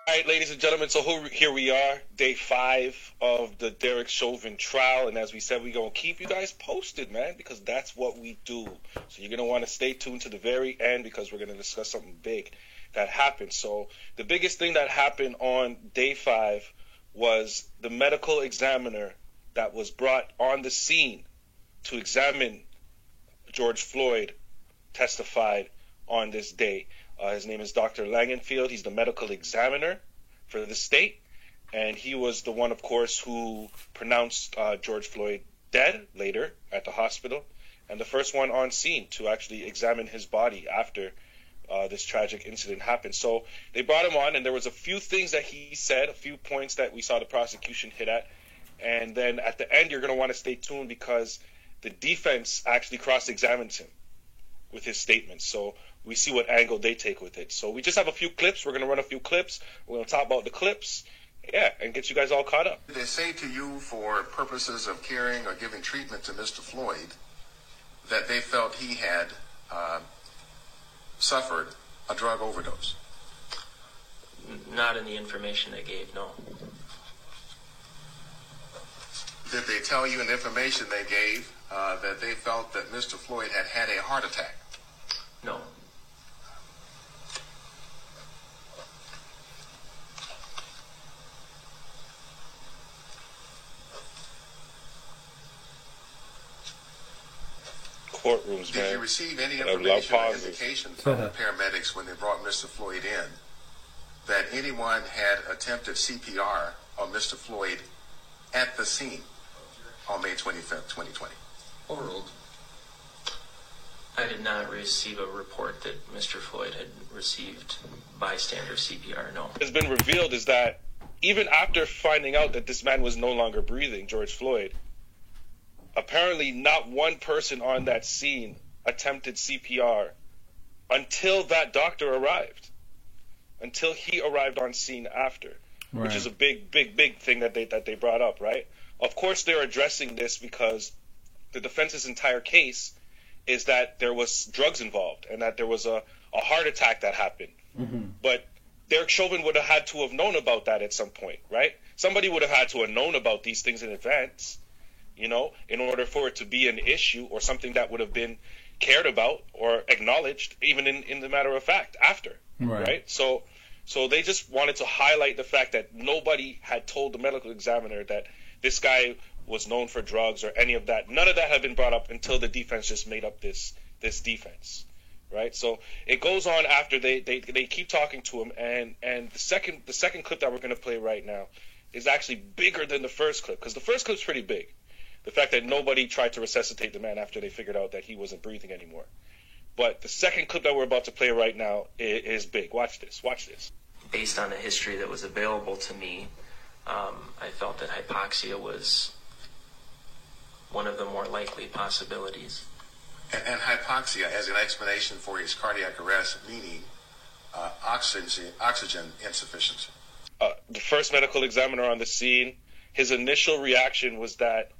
All right, ladies and gentlemen, so here we are, day 5 of the Derek Chauvin trial, and as we said, we're going to keep you guys posted, man, because that's what we do. So you're going to want to stay tuned to the very end because we're going to discuss something big that happened. So the biggest thing that happened on day 5 was the medical examiner that was brought on the scene to examine George Floyd testified on this day. His name is Dr. Langenfeld. He's the medical examiner for the state, and he was the one, of course, who pronounced George Floyd dead later at the hospital, and the first one on scene to actually examine his body after this tragic incident happened. So they brought him on, and there was a few things that he said, a few points that we saw the prosecution hit at, and then at the end, you're going to want to stay tuned because the defense actually cross-examines him with his statements. So we see what angle they take with it. So we just have a few clips. We're going to run a few clips. We're going to talk about the clips, and get you guys all caught up. They say to you, for purposes of caring or giving treatment to Mr. Floyd, that they felt he had suffered a drug overdose. Not in the information they gave, no. Did they tell you in the information they gave that they felt that Mr. Floyd had had a heart attack? No. Courtrooms, man. Did you receive any information or indication from the paramedics when they brought Mr. Floyd in that anyone had attempted CPR on Mr. Floyd at the scene on May 25th, 2020? Overruled. I did not receive a report that Mr. Floyd had received bystander CPR, no. What has been revealed is that even after finding out that this man was no longer breathing, George Floyd, apparently not one person on that scene attempted CPR until that doctor arrived, until he arrived on scene after, right. Which is a big thing that they brought up, right? Of course, they're addressing this because the defense's entire case is that there was drugs involved and that there was a heart attack that happened. Mm-hmm. But Derek Chauvin would have had to have known about that at some point, right? Somebody would have had to have known about these things in advance, in order for it to be an issue or something that would have been cared about or acknowledged, even in the matter of fact, after, right? So they just wanted to highlight the fact that nobody had told the medical examiner that this guy was known for drugs or any of that. None of that had been brought up until the defense just made up this defense, right? So it goes on after they keep talking to him, and the second clip that we're going to play right now is actually bigger than the first clip, because the first clip's pretty big. The fact that nobody tried to resuscitate the man after they figured out that he wasn't breathing anymore. But the second clip that we're about to play right now is big. Watch this. Based on the history that was available to me, I felt that hypoxia was one of the more likely possibilities. And hypoxia as an explanation for his cardiac arrest, meaning oxygen insufficiency. The first medical examiner on the scene, his initial reaction was that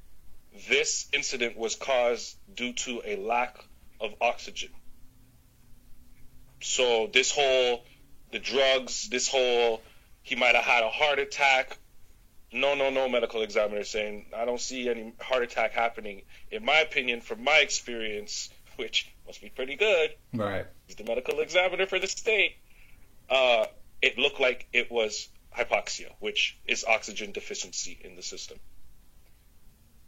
this incident was caused due to a lack of oxygen. So the drugs, he might have had a heart attack. No, medical examiner saying, I don't see any heart attack happening. In my opinion, from my experience, which must be pretty good, right? He's the medical examiner for the state. It looked like it was hypoxia, which is oxygen deficiency in the system.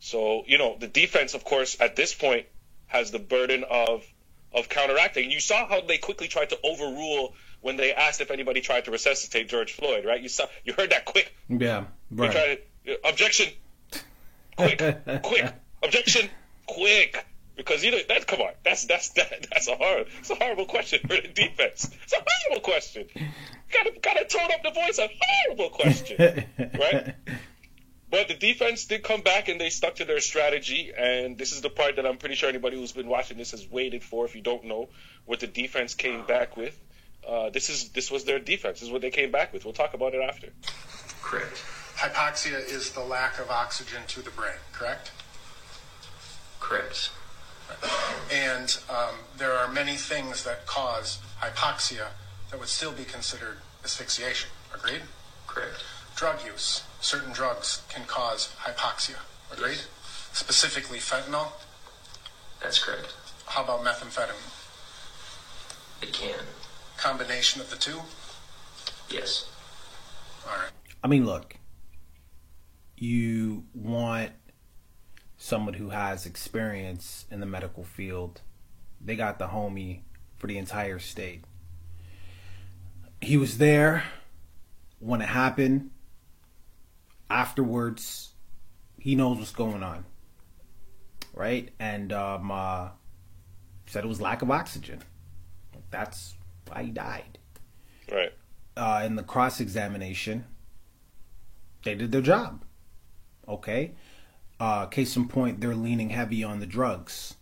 So, the defense, of course, at this point has the burden of counteracting. You saw how they quickly tried to overrule when they asked if anybody tried to resuscitate George Floyd, right? You heard that quick. Yeah, right. Objection, quick, objection, quick. Because come on, that's a horrible question for the defense. It's a horrible question. Gotta tone up the voice. A horrible question, right? But the defense did come back and they stuck to their strategy, and this is the part that I'm pretty sure anybody who's been watching this has waited for. If you don't know what the defense came back with, this was their defense. This is what they came back with. We'll talk about it after. Correct. Hypoxia is the lack of oxygen to the brain, correct? Correct. And there are many things that cause hypoxia that would still be considered asphyxiation. Agreed? Correct. Drug use. Certain drugs can cause hypoxia. Agreed? Yes. Specifically fentanyl. That's correct. How about methamphetamine? It can. Combination of the two? Yes. All right. I mean, look, you want someone who has experience in the medical field. They got the homie for the entire state. He was there when it happened. Afterwards, he knows what's going on, right? And said it was lack of oxygen. That's why he died. Right. In the cross-examination, they did their job. Okay? Case in point, they're leaning heavy on the drugs,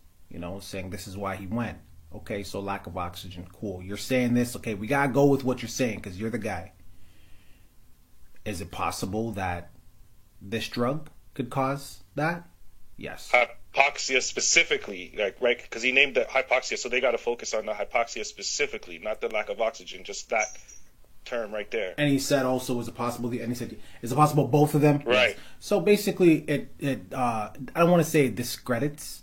saying this is why he went. Okay, so lack of oxygen. Cool. You're saying this. Okay, we got to go with what you're saying because you're the guy. Is it possible that this drug could cause that? Yes. Hypoxia specifically, right? Because he named it hypoxia, so they got to focus on the hypoxia specifically, not the lack of oxygen, just that term right there. And he said also, is it possible both of them? Right. Yes. So basically, I don't want to say it discredits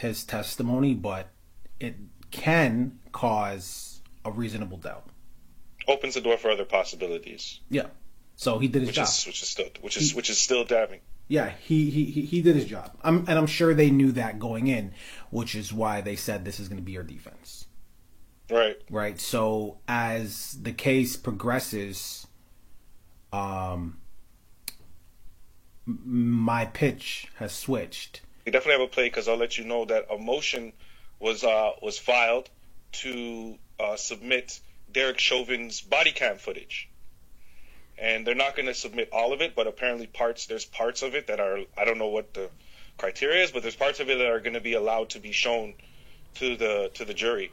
his testimony, but it can cause a reasonable doubt. Opens the door for other possibilities. Yeah. So he did his job. Which is still damning. Yeah, he did his job. And I'm sure they knew that going in, which is why they said this is going to be our defense. Right. Right. So as the case progresses, my pitch has switched. We definitely have a play because I'll let you know that a motion was filed to submit Derek Chauvin's body cam footage. And they're not going to submit all of it, but apparently there's parts of it that are, I don't know what the criteria is, but there's parts of it that are going to be allowed to be shown to the jury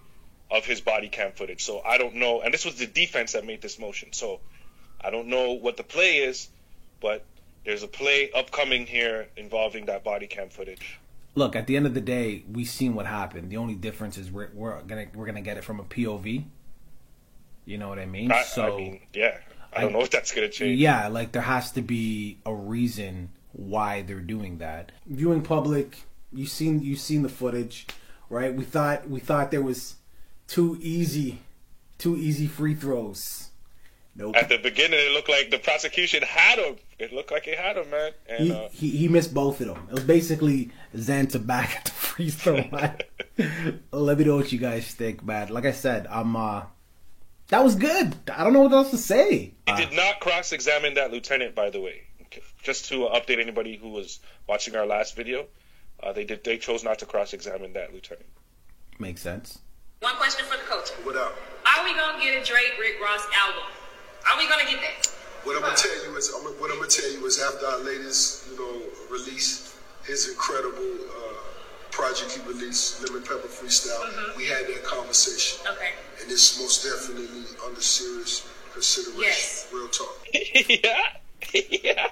of his body cam footage. So I don't know, and this was the defense that made this motion. So I don't know what the play is, but there's a play upcoming here involving that body cam footage. Look, at the end of the day, we've seen what happened. The only difference is we're gonna get it from a POV. You know what I mean? I don't know if that's going to change. Yeah, like there has to be a reason why they're doing that. Viewing public, you've seen the footage, right? We thought there was two easy free throws. Nope. At the beginning, it looked like the prosecution had him. It looked like it had him, man. And he missed both of them. It was basically Zanta back at the free throw line. Let me know what you guys think, man. Like I said, that was good. I don't know what else to say. He did not cross-examine that lieutenant, by the way. Just to update anybody who was watching our last video, they chose not to cross-examine that lieutenant. Makes sense. One question for the coach. What up? Are we gonna get a Drake Rick Ross album? Are we gonna get that? What I'm gonna tell you is after our latest, release, his incredible project he released, Lemon Pepper Freestyle, we had that conversation. Okay. And it's most definitely under serious consideration. Yes. Real talk. Yeah.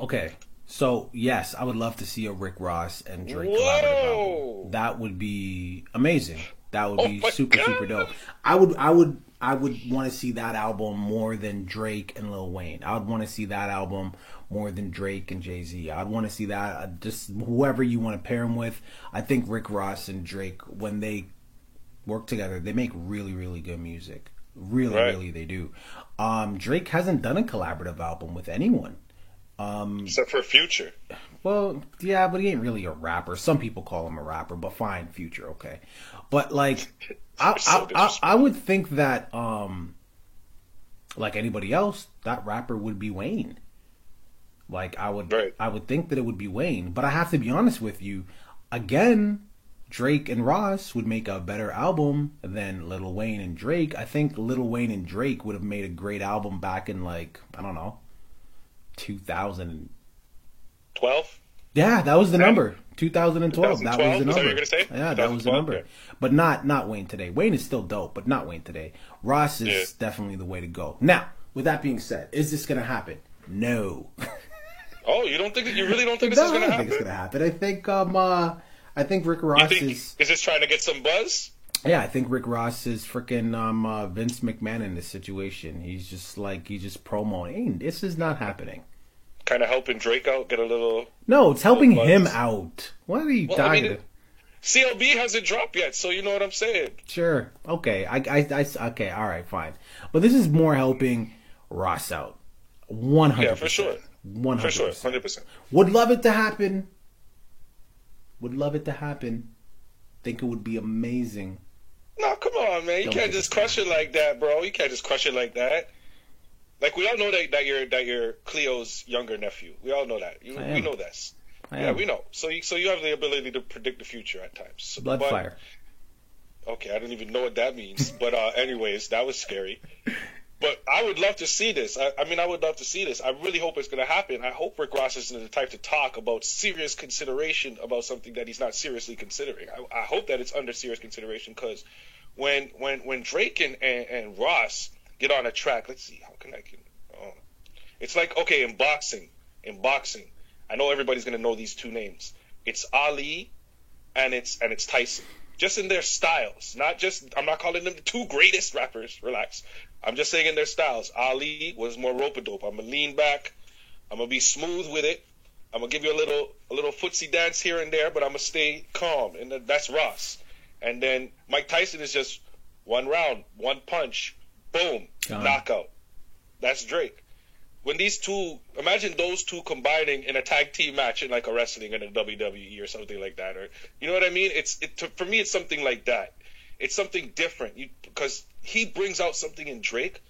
Okay. So yes, I would love to see a Rick Ross and Drake collaborative album. That would be amazing. That would be super dope. I would want to see that album more than Drake and Lil Wayne. I would want to see that album more than Drake and Jay-Z. I'd want to see that, just whoever you want to pair them with. I think Rick Ross and Drake, when they work together, they make really, really good music. Really they do. Drake hasn't done a collaborative album with anyone. Except for Future. Well, yeah, but he ain't really a rapper. Some people call him a rapper, but fine, Future, okay. But like, I would think that, like anybody else, that rapper would be Wayne. Like I would think that it would be Wayne. But I have to be honest with you. Again, Drake and Ross would make a better album than Lil Wayne and Drake. I think Lil Wayne and Drake would have made a great album back in 2012. Yeah, that was the number. 2012. That was the number. Is that what you're gonna say? Yeah, that was the number. Yeah. But not Wayne today. Wayne is still dope, but not Wayne today. Ross is definitely the way to go. Now, with that being said, is this gonna happen? No. Oh, you really don't think this is gonna happen? I think it's gonna happen. I think Rick Ross is this trying to get some buzz? Yeah, I think Rick Ross is freaking Vince McMahon in this situation. He's just promoting. Hey, this is not happening. Kind of helping Drake out, get a little. No, it's helping him out. What are you talking about? CLB hasn't dropped yet, so you know what I'm saying. Sure. Okay. Okay. All right. Fine. But this is more helping Ross out. 100%. Yeah, for sure. 100%. For sure. 100%. Would love it to happen. Think it would be amazing. No, come on, man. You can't just crush it like that, bro. You can't just crush it like that. Like, we all know that you're Cleo's younger nephew. We all know that. We know this. Yeah, we know. So you have the ability to predict the future at times. Bloodfire. Okay, I don't even know what that means. But anyways, that was scary. But I would love to see this. I would love to see this. I really hope it's going to happen. I hope Rick Ross isn't the type to talk about serious consideration about something that he's not seriously considering. I hope that it's under serious consideration, because when Drake and Ross get on a track, let's see, how can I get... It's like, okay, in boxing, I know everybody's going to know these two names. It's Ali and it's Tyson. Just in their styles. I'm not calling them the two greatest rappers. Relax. I'm just saying in their styles. Ali was more rope-a-dope. I'm going to lean back. I'm going to be smooth with it. I'm going to give you a little footsie dance here and there, but I'm going to stay calm. And that's Ross. And then Mike Tyson is just one round, one punch, boom, knockout. That's Drake. When these two, imagine those two combining in a tag team match in like a wrestling in a WWE or something like that, or you know what I mean? For me, it's something like that. It's something different because he brings out something in Drake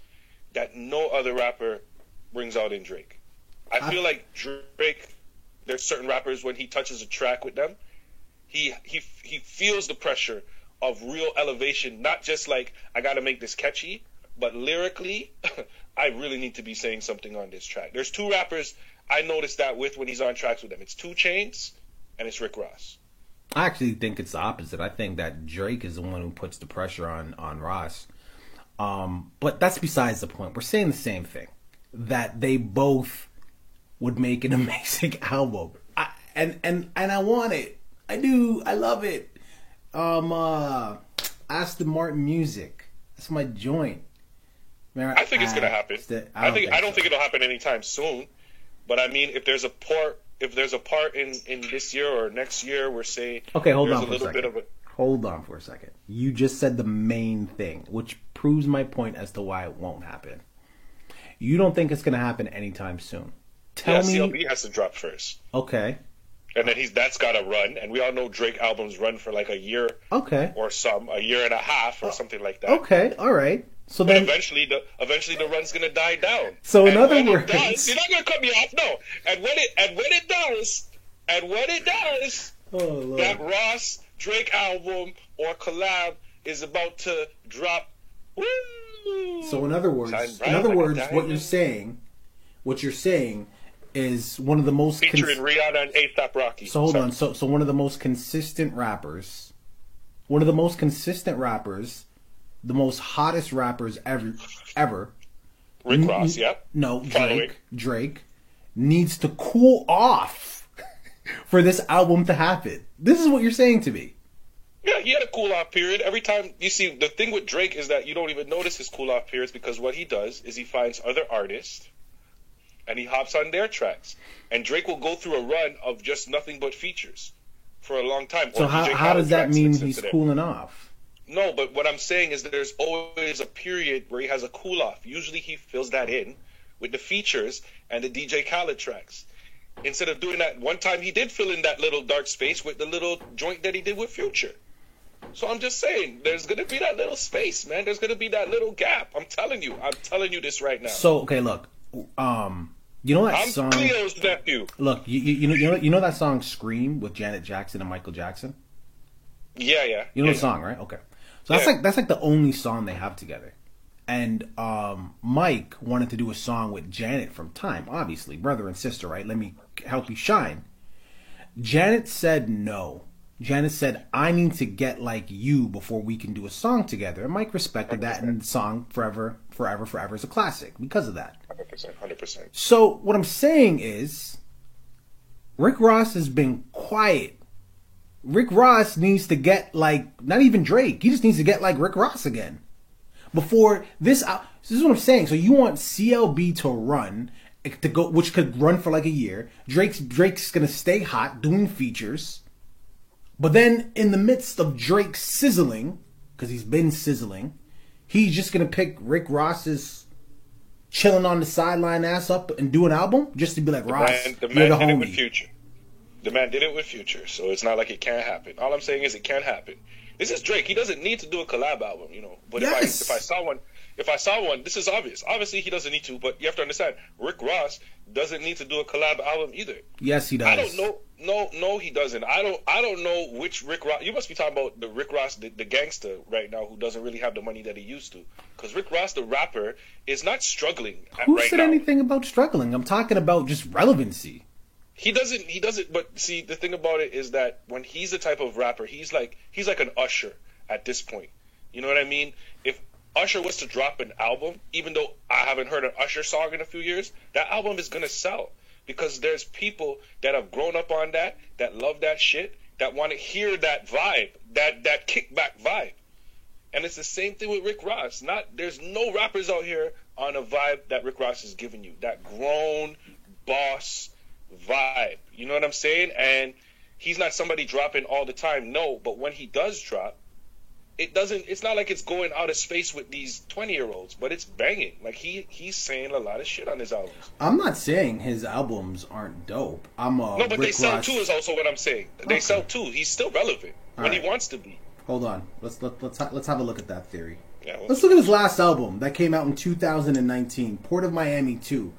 that no other rapper brings out in Drake. I feel like Drake. There's certain rappers when he touches a track with them, he feels the pressure of real elevation. Not just like I got to make this catchy, but lyrically. I really need to be saying something on this track. There's two rappers I noticed that with when he's on tracks with them. It's 2 Chainz and it's Rick Ross. I actually think it's the opposite. I think that Drake is the one who puts the pressure on Ross. But that's besides the point. We're saying the same thing. That they both would make an amazing album. And I want it. I do. I love it. Aston Martin Music. That's my joint. I think it's gonna happen. I don't think it'll happen anytime soon. But I mean, if there's a part in this year or next year, we're saying hold on for a second. You just said the main thing, which proves my point as to why it won't happen. You don't think it's gonna happen anytime soon. Tell me. CLB has to drop first. Okay. And then that's got to run, and we all know Drake albums run for like a year. Okay. Or a year and a half, or something like that. Okay. All right. So but then, eventually the run's gonna die down. So in other words, you're not gonna cut me off, no. And when it does, that Ross Drake album or collab is about to drop. Woo! So in other words, what you're saying is one of the most featuring Rihanna and A$AP Rocky. So hold on, so one of the most consistent rappers, the most hottest rappers ever. Rick Ross, yep. No, Drake needs to cool off for this album to happen. This is what you're saying to me. Yeah, he had a cool off period. Every time you see, the thing with Drake is that you don't even notice his cool off periods, because what he does is he finds other artists and he hops on their tracks. And Drake will go through a run of just nothing but features for a long time. So how does that mean he's cooling off? No, but what I'm saying is that there's always a period where he has a cool off. Usually he fills that in with the features and the DJ Khaled tracks. Instead of doing that, one time he did fill in that little dark space with the little joint that he did with Future. So I'm just saying, there's going to be that little space, man. There's going to be that little gap. I'm telling you this right now. So, okay, look. You know that song? I'm Cleo's nephew. Look, you know that song Scream with Janet Jackson and Michael Jackson? Yeah. You know the song, right? Okay. So that's like the only song they have together. And Mike wanted to do a song with Janet from Time, obviously, brother and sister, right? Let me help you shine. Janet said no. Janet said, I need to get like you before we can do a song together. And Mike respected 100%. That, and the song Forever is a classic because of that. 100%. So what I'm saying is, Rick Ross has been quiet Rick Ross needs to get like, not even Drake, he just needs to get like Rick Ross again. Before this is what I'm saying. So you want CLB to run, to go, which could run for like a year. Drake's gonna stay hot doing features. But then in the midst of Drake sizzling, because he's been sizzling, he's just gonna pick Rick Ross's chilling on the sideline ass up and do an album just to be like, Ross, the man did it with Future. The man did it with Future, so it's not like it can't happen. All I'm saying is it can happen. This is Drake. He doesn't need to do a collab album, you know. But yes. if I saw one, this is obvious. Obviously, he doesn't need to, but you have to understand, Rick Ross doesn't need to do a collab album either. Yes, he does. I don't know. No, he doesn't. I don't know which Rick Ross. You must be talking about the Rick Ross, the gangster right now, who doesn't really have the money that he used to. Because Rick Ross, the rapper, is not struggling Who right said now. anything about struggling? I'm talking about just relevancy. He doesn't. But see, the thing about it is that when he's the type of rapper, he's like an Usher at this point. You know what I mean? If Usher was to drop an album, even though I haven't heard an Usher song in a few years, that album is gonna sell because there's people that have grown up on that love that shit, that want to hear that vibe, that kickback vibe. And it's the same thing with Rick Ross. There's no rappers out here on a vibe that Rick Ross is giving you. That grown boss vibe. You know what I'm saying? And he's not somebody dropping all the time, no, but when he does drop, it's not like it's going out of space with these 20-year-olds, but it's banging. Like he's saying a lot of shit on his albums. I'm not saying his albums aren't dope. No, but they sell too is also what I'm saying. They sell too. He's still relevant when he wants to be. Hold on. Let's have a look at that theory. Yeah, let's look at his last album that came out in 2019, Port of Miami 2.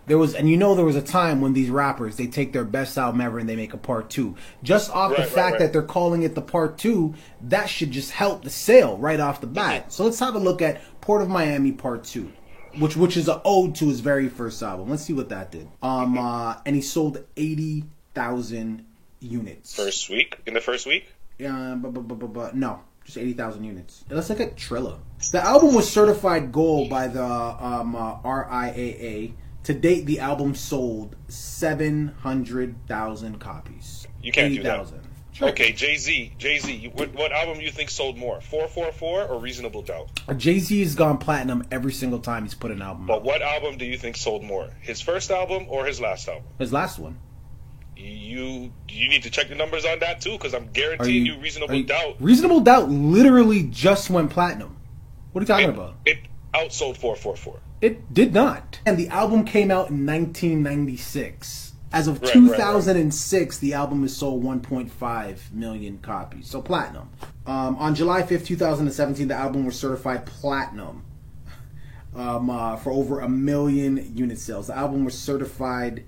There was a time when these rappers, they take their best album ever and they make a part 2. Just off the fact that they're calling it the part 2, that should just help the sale right off the bat. Mm-hmm. So let's have a look at Port of Miami part 2, which is an ode to his very first album. Let's see what that did. And he sold 80,000 units. In the first week? No. Just 80,000 units. Let's look at Trilla. The album was certified gold by the RIAA. To date, the album sold 700,000 copies. You can't 80,000. do that. Sure. Okay, Jay-Z. What album do you think sold more, 444 or Reasonable Doubt? Jay-Z has gone platinum every single time he's put an album But out. what album do you think sold more, his first album or his last album? His last one. You need to check the numbers on that too, because I'm guaranteeing you Reasonable Doubt. Reasonable Doubt literally just went platinum. What are you talking about? It outsold 444. It did not. And the album came out in 1996. As of 2006, the album has sold 1.5 million copies. So platinum. On July 5th, 2017, the album was certified platinum for over 1 million unit sales. The album was certified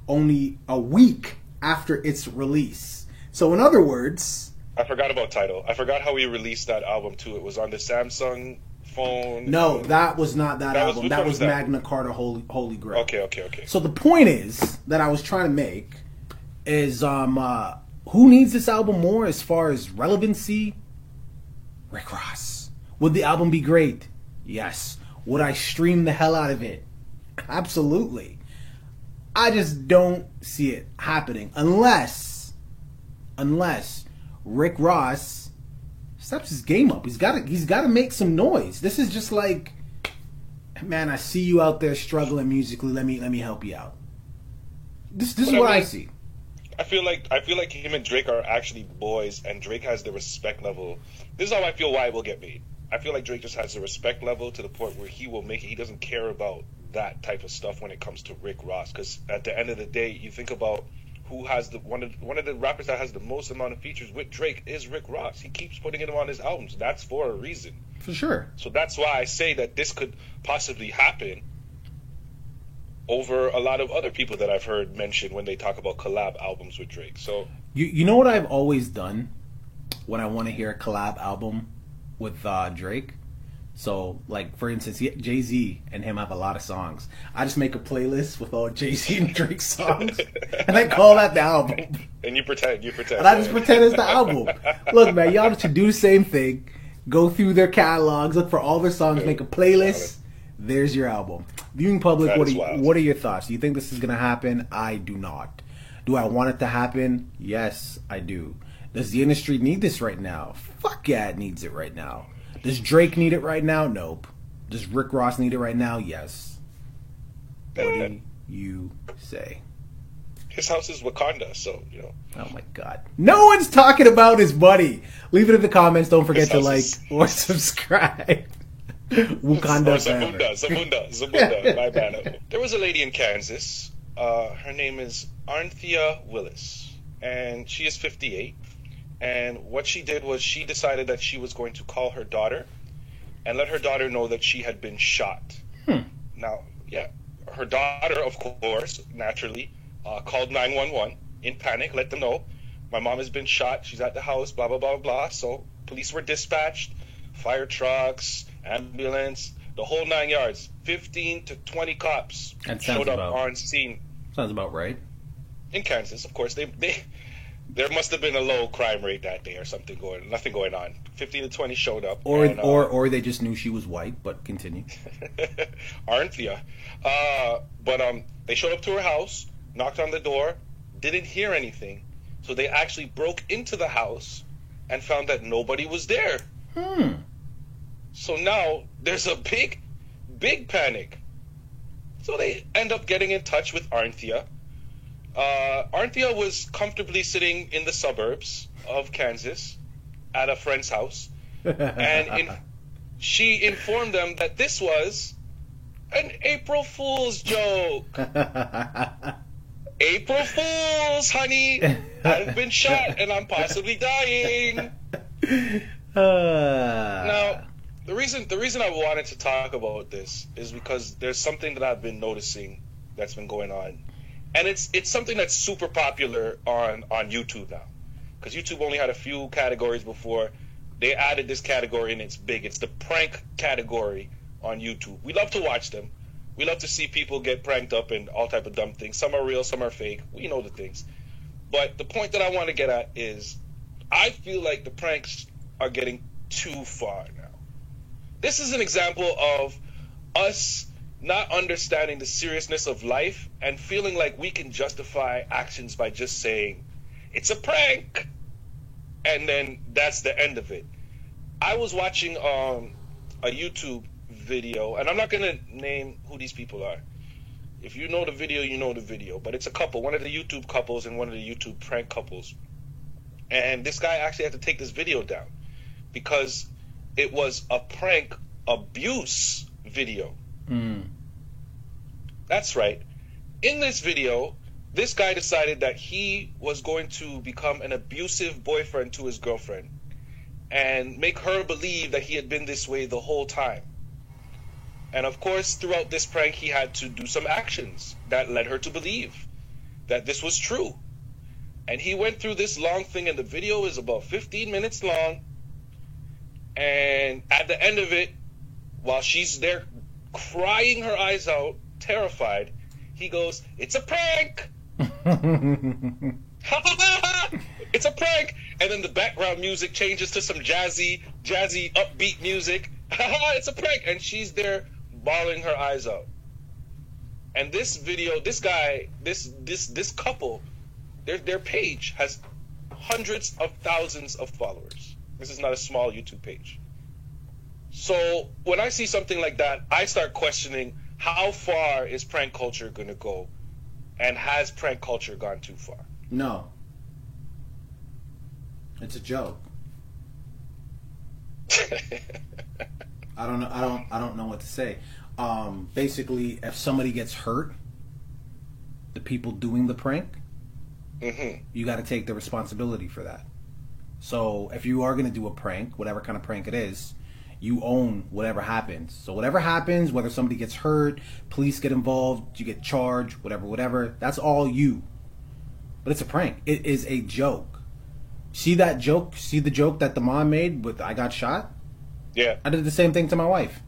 only a week after its release. So in other words... I forgot about Tidal. I forgot how he released that album too. It was on the Samsung phone. No, that was not that album. That was Magna Carta Holy Grail. Okay. So the point is that I was trying to make is who needs this album more as far as relevancy? Rick Ross. Would the album be great? Yes. Would I stream the hell out of it? Absolutely. I just don't see it happening unless Rick Ross steps his game up. He's got to make some noise. This is just like, man, I see you out there struggling musically. Let me help you out. This is what I see. I feel like him and Drake are actually boys, and Drake has the respect level. This is how I feel why it will get made. I feel like Drake just has the respect level to the point where he will make it. He doesn't care about that type of stuff when it comes to Rick Ross, because at the end of the day, you think about who has one of the rappers that has the most amount of features with Drake is Rick Ross. He keeps putting him on his albums. That's for a reason. For sure. So that's why I say that this could possibly happen over a lot of other people that I've heard mention when they talk about collab albums with Drake. So you know what I've always done when I want to hear a collab album with Drake? So, like, for instance, Jay-Z and him have a lot of songs. I just make a playlist with all Jay-Z and Drake songs, and I call that the album. And you pretend. And I just pretend it's the album. Look, man, y'all should do the same thing. Go through their catalogs, look for all their songs, make a playlist. There's your album. Viewing public, what are your thoughts? Do you think this is going to happen? I do not. Do I want it to happen? Yes, I do. Does the industry need this right now? Fuck yeah, it needs it right now. Does Drake need it right now? Nope. Does Rick Ross need it right now? Yes. What do you say? His house is Wakanda, so, you know. Oh my god. No one's talking about his buddy. Leave it in the comments. Don't forget to like or subscribe. Wakanda Zamunda. My bad. There was a lady in Kansas. Her name is Arnthea Willis, and she is 58. And what she did was she decided that she was going to call her daughter and let her daughter know that she had been shot. Now, yeah, her daughter, of course, naturally, called 911 in panic, let them know, my mom has been shot, she's at the house, blah, blah, blah, blah. So police were dispatched, fire trucks, ambulance, the whole 9 yards. 15 to 20 cops showed up on scene. Sounds about right. In Kansas, of course. There must have been a low crime rate that day or nothing going on. 15 to 20 showed up. Or they just knew she was white, but continue. Arnthea. But they showed up to her house, knocked on the door, didn't hear anything. So they actually broke into the house and found that nobody was there. So now there's a big panic. So they end up getting in touch with Arnthea. Arnthea was comfortably sitting in the suburbs of Kansas at a friend's house. And she informed them that this was an April Fool's joke. April Fools, honey! I've been shot and I'm possibly dying. Now, the reason I wanted to talk about this is because there's something that I've been noticing that's been going on, and it's something that's super popular on YouTube now, because YouTube only had a few categories before. They added this category and it's big. It's the prank category on YouTube. We love to watch them. We love to see people get pranked up and all type of dumb things. Some are real, some are fake. We know the things. But the point that I want to get at is I feel like the pranks are getting too far now. This is an example of us not understanding the seriousness of life and feeling like we can justify actions by just saying, it's a prank. And then that's the end of it. I was watching a YouTube video, and I'm not going to name who these people are. If you know the video, you know the video. But it's a couple, one of the YouTube couples and one of the YouTube prank couples. And this guy actually had to take this video down because it was a prank abuse video. That's right. In this video, this guy decided that he was going to become an abusive boyfriend to his girlfriend and make her believe that he had been this way the whole time. And of course, throughout this prank, he had to do some actions that led her to believe that this was true. And he went through this long thing, and the video is about 15 minutes long. And at the end of it, while she's there crying her eyes out, terrified, he goes, "It's a prank!" It's a prank! And then the background music changes to some jazzy, upbeat music. It's a prank! And she's there bawling her eyes out. And this video, this guy, this couple, their page has hundreds of thousands of followers. This is not a small YouTube page. So when I see something like that, I start questioning how far is prank culture going to go, and has prank culture gone too far? No. It's a joke. I don't know what to say. Basically, if somebody gets hurt, the people doing the prank, you got to take the responsibility for that. So if you are going to do a prank, whatever kind of prank it is, you own whatever happens. So whatever happens, whether somebody gets hurt, police get involved, you get charged, whatever, that's all you. But it's a prank. It is a joke. See that joke? See the joke that the mom made with "I got shot"? Yeah. I did the same thing to my wife.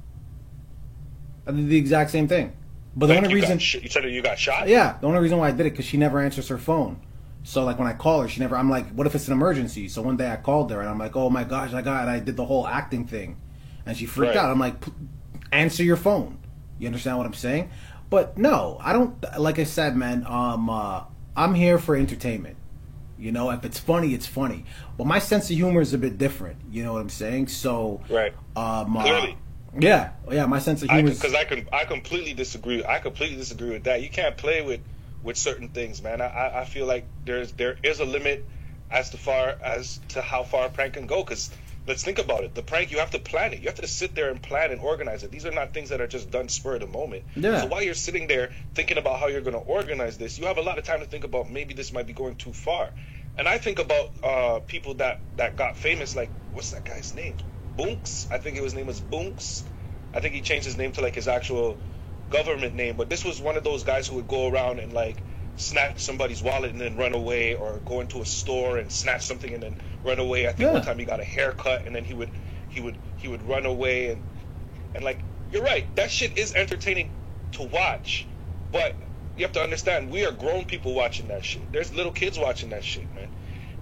I did the exact same thing. But the only reason... You said you got shot? Yeah. The only reason why I did it, because she never answers her phone. So, like, when I call her, I'm like, what if it's an emergency? So one day I called her, and I'm like, oh my gosh, I did the whole acting thing. And she freaked out. I'm like, answer your phone. You understand what I'm saying? But no, I don't... Like I said, man, I'm here for entertainment. You know, if it's funny, it's funny. But my sense of humor is a bit different. You know what I'm saying? So, right. Clearly. Yeah, my sense of humor. Because I completely disagree. I completely disagree with that. You can't play with certain things, man. I feel like there is a limit as to how far a prank can go. Because let's think about it. The prank, you have to plan it. You have to sit there and plan and organize it. These are not things that are just done spur of the moment. Yeah. So while you're sitting there thinking about how you're going to organize this, you have a lot of time to think about maybe this might be going too far. And I think about people that got famous, like, what's that guy's name? Bunks? I think his name was Bunks. I think he changed his name to like his actual government name. But this was one of those guys who would go around and like snatch somebody's wallet and then run away, or go into a store and snatch something and then run away. I think one time he got a haircut and then he would run away and like, you're right, that shit is entertaining to watch. But you have to understand, we are grown people watching that shit. There's little kids watching that shit, man.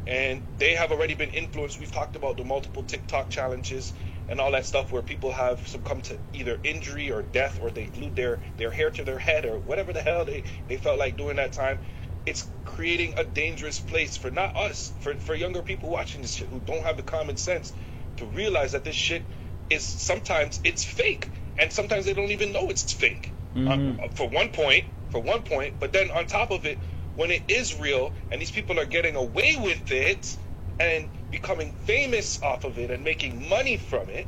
And they have already been influenced. We've talked about the multiple TikTok challenges and all that stuff where people have succumbed to either injury or death, or they glued their hair to their head, or whatever the hell they felt like doing that time. It's creating a dangerous place for not us, for younger people watching this shit who don't have the common sense to realize that this shit is sometimes it's fake, and sometimes they don't even know it's fake. For one point, but then on top of it, when it is real and these people are getting away with it and becoming famous off of it and making money from it,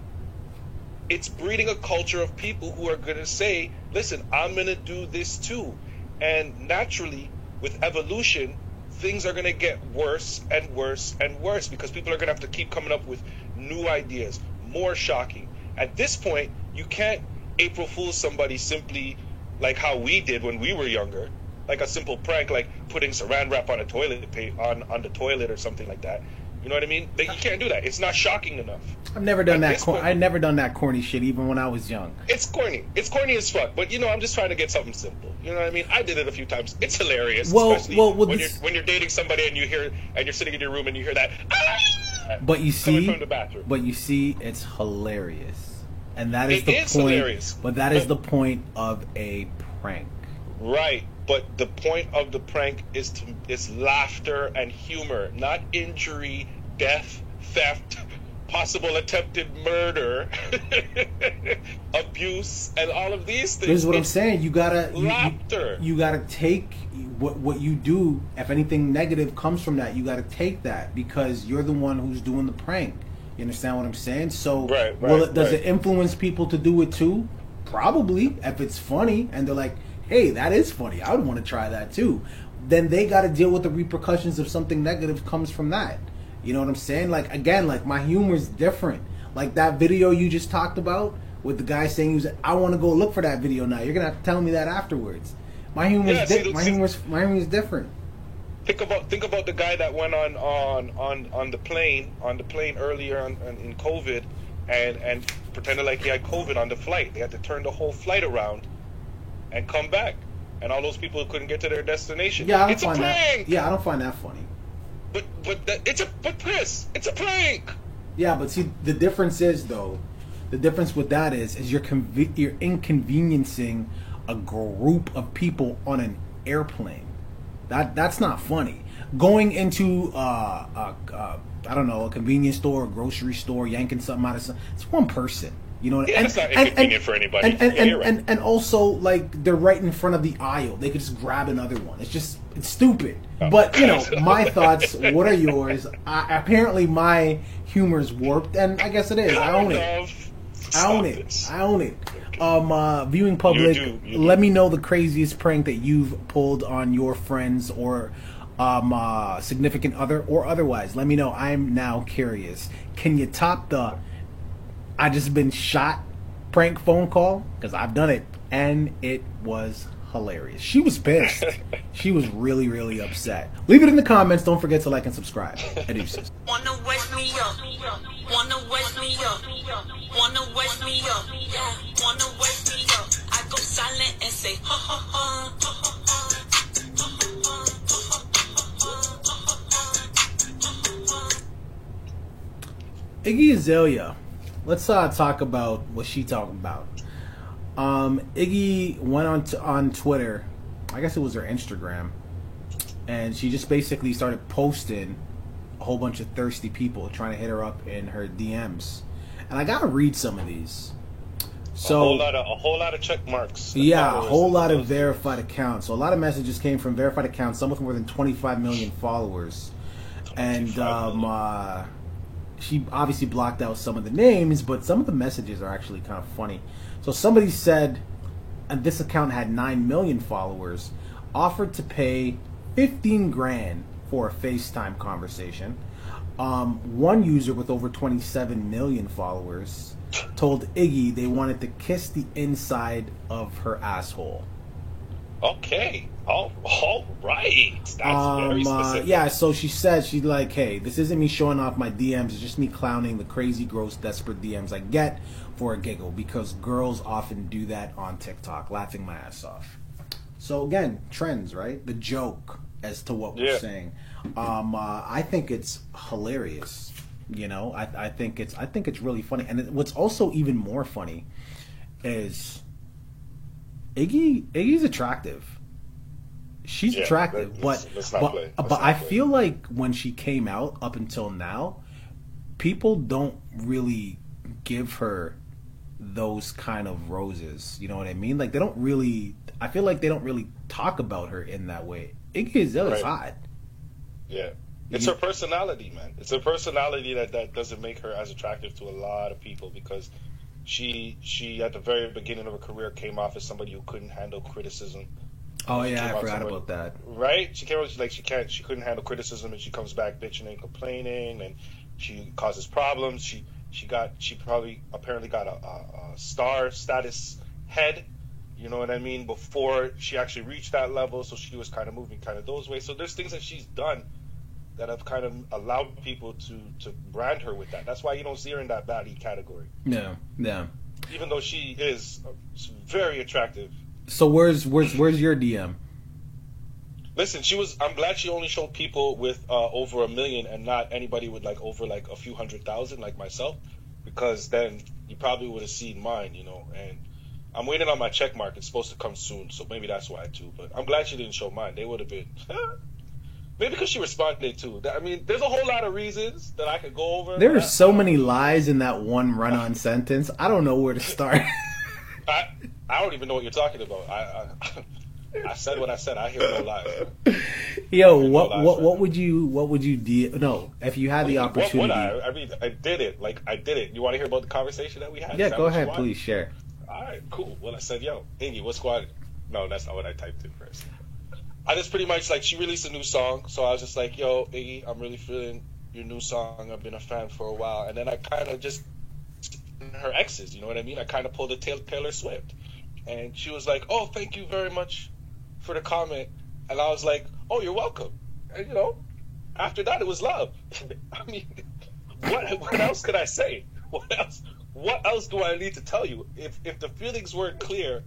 it's breeding a culture of people who are going to say, listen, I'm going to do this too. And naturally, with evolution, things are going to get worse and worse and worse, because people are going to have to keep coming up with new ideas, more shocking. At this point, you can't April Fool somebody simply like how we did when we were younger, like a simple prank, like putting saran wrap on a toilet on the toilet or something like that. You know what I mean? You can't do that. It's not shocking enough. I've never done that. I've never done that corny shit, even when I was young. It's corny. It's corny as fuck. But I'm just trying to get something simple. You know what I mean? I did it a few times. It's hilarious. Especially when you're dating somebody and you're sitting in your room and you hear that. But you see, coming from the bathroom. But you see, it's hilarious, and that is the point. Hilarious. But that is the point of a prank. Right. But the point of the prank is laughter and humor, not injury, death, theft, possible attempted murder, abuse, and all of these things. Here's what I'm saying: you gotta laughter. You gotta take what you do. If anything negative comes from that, you gotta take that, because you're the one who's doing the prank. You understand what I'm saying? So, does it influence people to do it too? Probably, if it's funny and they're like, hey, that is funny, I would want to try that too. Then they got to deal with the repercussions if something negative comes from that. You know what I'm saying? Like, again, like, my humor's different. Like that video you just talked about with the guy saying, I want to go look for that video now. You're going to have to tell me that afterwards. My humor's different. Think about the guy that went on the plane earlier in COVID and pretended like he had COVID on the flight. They had to turn the whole flight around and come back, and all those people couldn't get to their destination. Yeah, it's a prank. I don't find that funny. But Chris, it's a prank. Yeah, but see, the difference with that is you're inconveniencing a group of people on an airplane. That's not funny. Going into I don't know, a convenience store, a grocery store, yanking something out of something. It's one person. You know, it's not inconvenient for anybody. And also, like, they're right in front of the aisle. They could just grab another one. It's stupid. Oh. But, my thoughts, what are yours? Apparently my humor's warped, and I guess it is. I own it. Viewing public, you do. Let me know the craziest prank that you've pulled on your friends or significant other or otherwise. Let me know. I'm now curious. Can you top the I just been shot prank phone call? Because I've done it, and it was hilarious. She was pissed. She was really, really upset. Leave it in the comments. Don't forget to like and subscribe. Adeuses. Wanna wake me up? Wanna wake me up? Wanna wake me up? Wanna wake me up? I go silent and say ha ha ha ha ha. Iggy Azalea. Let's talk about what she talking about. Iggy went on Twitter, I guess it was her Instagram, and she just basically started posting a whole bunch of thirsty people trying to hit her up in her DMs. And I gotta read some of these. So a whole lot of check marks. Yeah, a whole lot of verified accounts. So a lot of messages came from verified accounts, some with more than 25 million followers. And she obviously blocked out some of the names, but some of the messages are actually kind of funny. So somebody said, and this account had 9 million followers, offered to pay 15 grand for a FaceTime conversation. One user with over 27 million followers told Iggy they wanted to kiss the inside of her asshole. Okay. All right. That's very specific. Yeah, so she said, she's like, hey, this isn't me showing off my DMs. It's just me clowning the crazy, gross, desperate DMs I get for a giggle, because girls often do that on TikTok, laughing my ass off. So again, trends, right? The joke as to what we're saying. I think it's hilarious. You know, I think it's really funny. And what's also even more funny is Iggy's attractive. She's attractive, but I feel like when she came out up until now, people don't really give her those kind of roses. You know what I mean? Like, they don't really. I feel like they don't really talk about her in that way. Iggy Azalea's hot. Yeah. It's her personality, man. It's her personality that doesn't make her as attractive to a lot of people, because she at the very beginning of her career came off as somebody who couldn't handle criticism. Oh yeah, I forgot about that. Right? She came out like she couldn't handle criticism, and she comes back bitching and complaining, and she causes problems. She apparently got a star status head. You know what I mean? Before she actually reached that level, so she was kind of moving kind of those ways. So there's things that she's done that have kind of allowed people to brand her with that. That's why you don't see her in that baddie category. Yeah. Even though she is very attractive. So where's your DM? Listen, I'm glad she only showed people with over 1 million and not anybody with like over like a few 100,000 like myself, because then you probably would have seen mine, you know. And I'm waiting on my check mark. It's supposed to come soon, so maybe that's why too. But I'm glad she didn't show mine. They would have been. Maybe because she responded too. I mean, there's a whole lot of reasons that I could go over. There are so many lies in that one run-on sentence. I don't know where to start. I don't even know what you're talking about. I said what I said. I hear no lies. Yo, what would you do? No, if you had the opportunity. What would I? I mean, I did it. You want to hear about the conversation that we had? Yeah, go ahead, please share. All right, cool. Well, I said, yo, Iggy, what's squad? No, that's not what I typed in first. I just pretty much, she released a new song, so I was just like, yo, Iggy, I'm really feeling your new song. I've been a fan for a while. And then I kind of just, her exes, you know what I mean? I kind of pulled a Taylor Swift. And she was like, oh, thank you very much for the comment. And I was like, oh, you're welcome. And, you know, after that, it was love. I mean, what else could I say? What else do I need to tell you? If the feelings weren't clear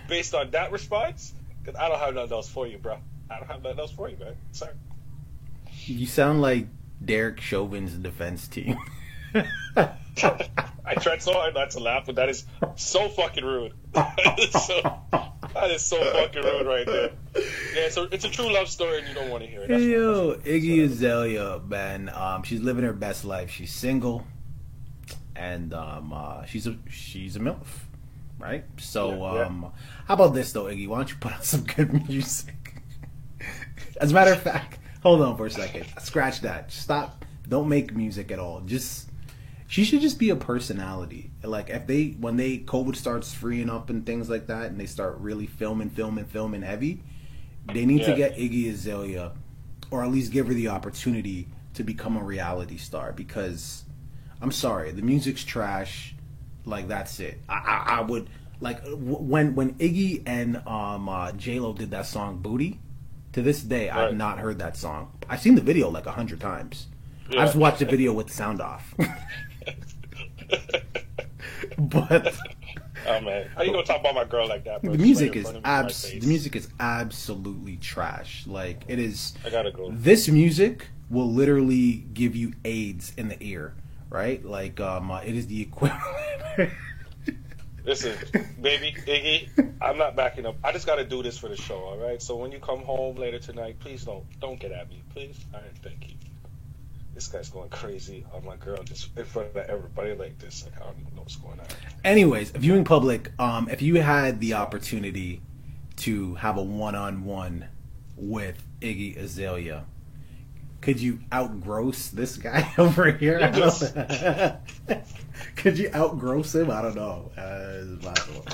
based on that response, because I don't have nothing else for you, bro. I don't have nothing else for you, man. Sorry. You sound like Derek Chauvin's defense team. I tried so hard not to laugh, but that is so fucking rude. That is so fucking rude right there. Yeah, so it's a true love story, and you don't want to hear it. Yo, Iggy Azalea, man. She's living her best life. She's single, and she's a MILF. Right? So, how about this, though, Iggy? Why don't you put on some good music? As a matter of fact, hold on for a second. Scratch that. Stop. Don't make music at all. She should just be a personality. Like, when COVID starts freeing up and things like that, and they start really filming heavy, they need to get Iggy Azalea, or at least give her the opportunity to become a reality star, because, I'm sorry, the music's trash. Like, that's it. I would when Iggy and J-Lo did that song Booty. To this day, right. I've not heard that song. I've seen the video 100 times. Yeah. I just watched the video with the sound off. But oh man, how you gonna talk about my girl like that? Bro? The music is absolutely trash. Like, it is. I gotta go. This music will literally give you AIDS in the ear. Right? Like, it is the equivalent. Listen, baby, Iggy, I'm not backing up. I just got to do this for the show, all right? So when you come home later tonight, please don't get at me, please. All right, thank you. This guy's going crazy on my girl just in front of everybody like this. Like, I don't even know what's going on. Anyways, viewing public, if you had the opportunity to have a one-on-one with Iggy Azalea, could you outgross this guy over here? Could you outgross him? I don't know. It's possible.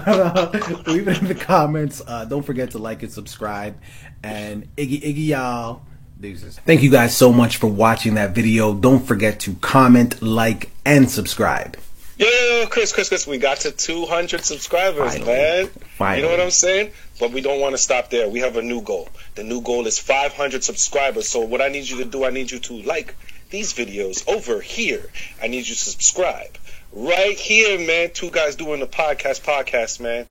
But, leave it in the comments. Don't forget to like and subscribe. And Iggy y'all. Deuces. Thank you guys so much for watching that video. Don't forget to comment, like, and subscribe. Yo, Chris, we got to 200 subscribers, man. Finally. You know what I'm saying? But we don't want to stop there. We have a new goal. The new goal is 500 subscribers. So what I need you to do, I need you to like these videos over here. I need you to subscribe right here, man. Two guys doing the podcast, man.